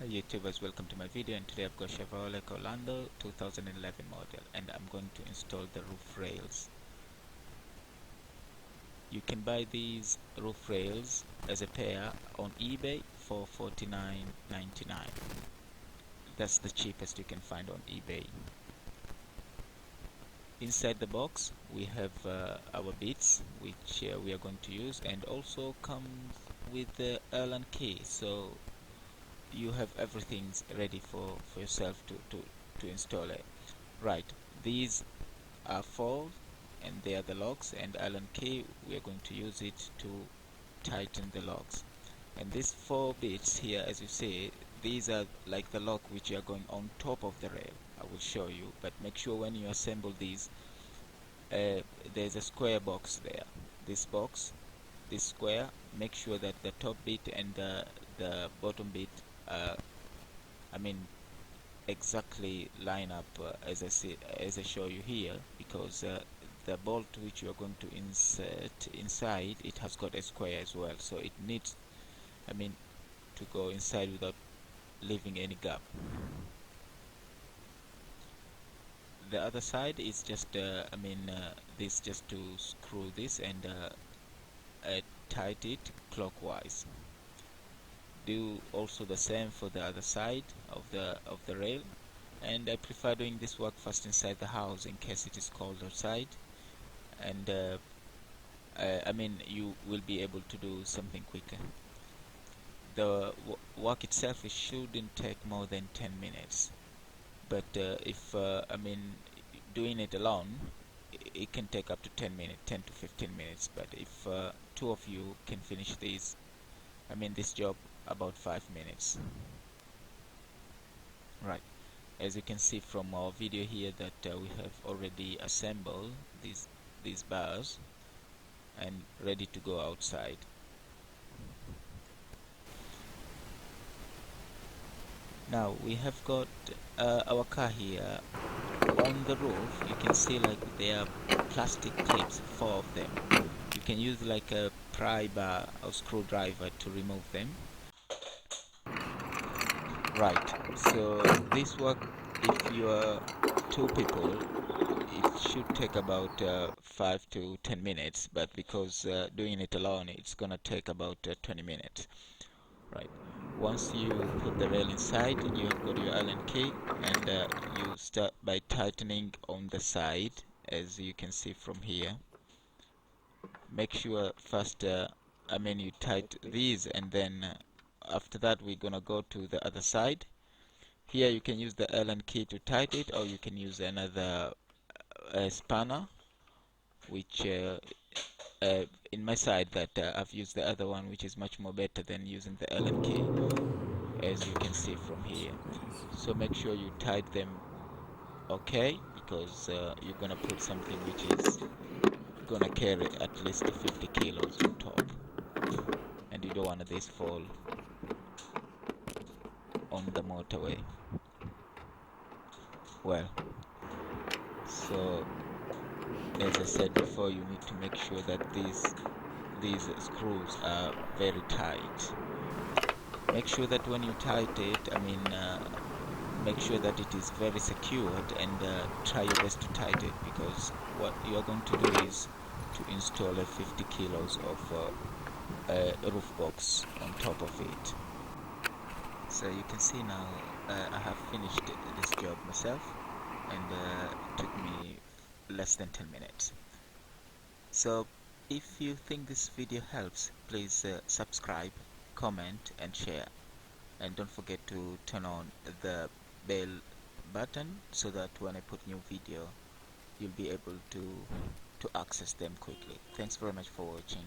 YouTubers, welcome to my video, and today I've got Chevrolet Orlando 2011 model and I'm going to install the roof rails. You can buy these roof rails as a pair on eBay for $49.99. That's the cheapest you can find on eBay. Inside the box we have our bits which we are going to use, and also comes with the Allen key, so you have everything ready for yourself to install it. Right, these are four and they are the locks, and Allen key, we are going to use it to tighten the locks. And these four bits here, as you see, these are like the lock which are going on top of the rail. I will show you, but make sure when you assemble these, there's a square box there. This box, this square, make sure that the top bit and the bottom bit exactly line up as I show you here, because the bolt which you are going to insert inside, it has got a square as well, so it needs to go inside without leaving any gap. The other side is just this, just to screw this and tight it clockwise. Do also the same for the other side of the rail, and I prefer doing this work first inside the house in case it is cold outside, and you will be able to do something quicker. The work itself, it shouldn't take more than 10 minutes, but if doing it alone, it can take up to 10 to 15 minutes, but if two of you can finish this job about 5 minutes. Right, as you can see from our video here that we have already assembled these bars and ready to go outside. Now we have got our car here. On the roof you can see like there are plastic clips, 4 of them. You can use like a pry bar or screwdriver to remove them. Right, so this work, if you are 2 people, it should take about 5 to 10 minutes, but because doing it alone, it's gonna take about 20 minutes. Right, once you put the rail inside, you have got your Allen key, and you start by tightening on the side, as you can see from here. Make sure first you tight these, and then after that we're gonna go to the other side. Here you can use the Allen key to tighten it, or you can use another spanner, which in my side that I've used the other one, which is much more better than using the Allen key, as you can see from here. So make sure you tighten them okay, because you're gonna put something which is gonna carry at least 50 kilos on top, and you don't want this fall on the motorway. Well, so as I said before, you need to make sure that these screws are very tight. Make sure that when you tighten it, make sure that it is very secured, and try your best to tighten it, because what you are going to do is to install a 50 kilos of roof box on top of it. So you can see now I have finished this job myself, and it took me less than 10 minutes. So if you think this video helps, please subscribe, comment and share, and don't forget to turn on the bell button so that when I put new video you'll be able to access them quickly. Thanks very much for watching.